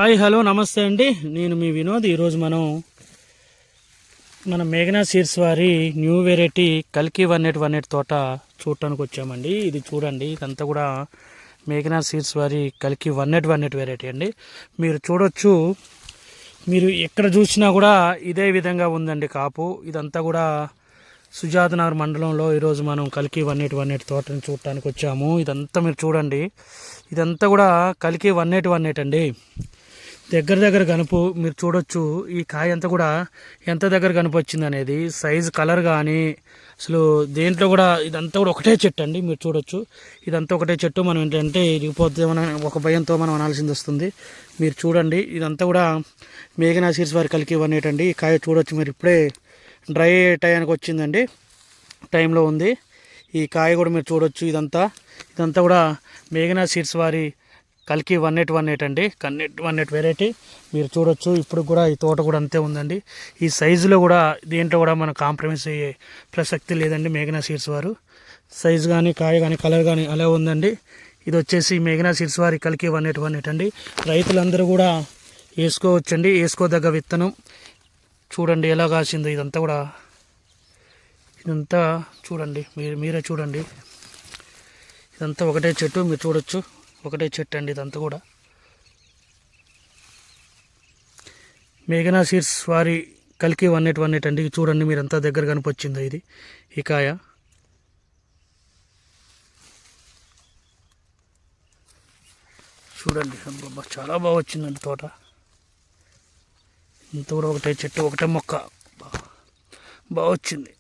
Hi hello నమస్తే అండి. నేను మీ వినోద్. ఈరోజు మన మేఘనా సీడ్స్ వారి న్యూ వెరైటీ కల్కి 1818 తోట చూడటానికి వచ్చామండి. ఇది చూడండి, ఇదంతా కూడా మేఘనా సీడ్స్ వారి కల్కి 1818 వెరైటీ అండి. మీరు చూడొచ్చు, మీరు ఎక్కడ చూసినా కూడా ఇదే విధంగా ఉందండి కాపు. ఇదంతా కూడా సుజాత నగర్ మండలంలో ఈరోజు మనం కల్కి 1818 తోటని చూడటానికి వచ్చాము. ఇదంతా మీరు చూడండి, ఇదంతా కూడా కల్కి 1818 అండి. దగ్గర కనుపు మీరు చూడొచ్చు. ఈ కాయ అంతా కూడా ఎంత దగ్గర కనుపు వచ్చింది అనేది, సైజు, కలర్ కానీ అసలు దేంట్లో కూడా ఇదంతా కూడా ఒకటే చెట్టు అండి. మీరు చూడొచ్చు, ఇదంతా ఒకటే చెట్టు. మనం ఏంటంటే ఇరిగిపోతే మనం ఒక భయంతో మనం అనాల్సింది వస్తుంది. మీరు చూడండి, ఇదంతా కూడా మేఘనా సీడ్స్ వారి కల్కి 18 అండి. ఈ కాయ చూడొచ్చు మీరు, ఇప్పుడే డ్రై టైంకి వచ్చిందండి, టైంలో ఉంది. ఈ కాయ కూడా మీరు చూడొచ్చు. ఇదంతా కూడా మేఘనా సీడ్స్ వారి కల్కి 1818 అండి. 1818 వెరైటీ మీరు చూడొచ్చు. ఇప్పుడు కూడా ఈ తోట కూడా అంతే ఉందండి. ఈ సైజులో కూడా దీంట్లో కూడా మనం కాంప్రమైజ్ అయ్యే ప్రసక్తి లేదండి. మేఘనా సీడ్స్ వారు సైజు కానీ, కాయ కానీ, కలర్ కానీ అలా ఉందండి. ఇది వచ్చేసి మేఘనా సీడ్స్ వారి కల్కి 1818 అండి. రైతులందరూ కూడా వేసుకోవచ్చండి, వేసుకోదగ్గ విత్తనం. చూడండి ఎలా కాసిందో. ఇదంతా చూడండి, మీరే చూడండి. ఇదంతా ఒకటే చెట్టు, మీరు చూడొచ్చు, ఒకటే చెట్టు అండి. ఇదంతా కూడా మేఘనా సీడ్స్ వారి కల్కి 1818 అండి. చూడండి మీరంతా దగ్గర కనిపొచ్చిందో ఇది ఈ కాయ. చూడండి, చాలా బాగా వచ్చిందండి తోట. ఇంత కూడా ఒకటే చెట్టు, ఒకటే మొక్క, బాగా వచ్చింది.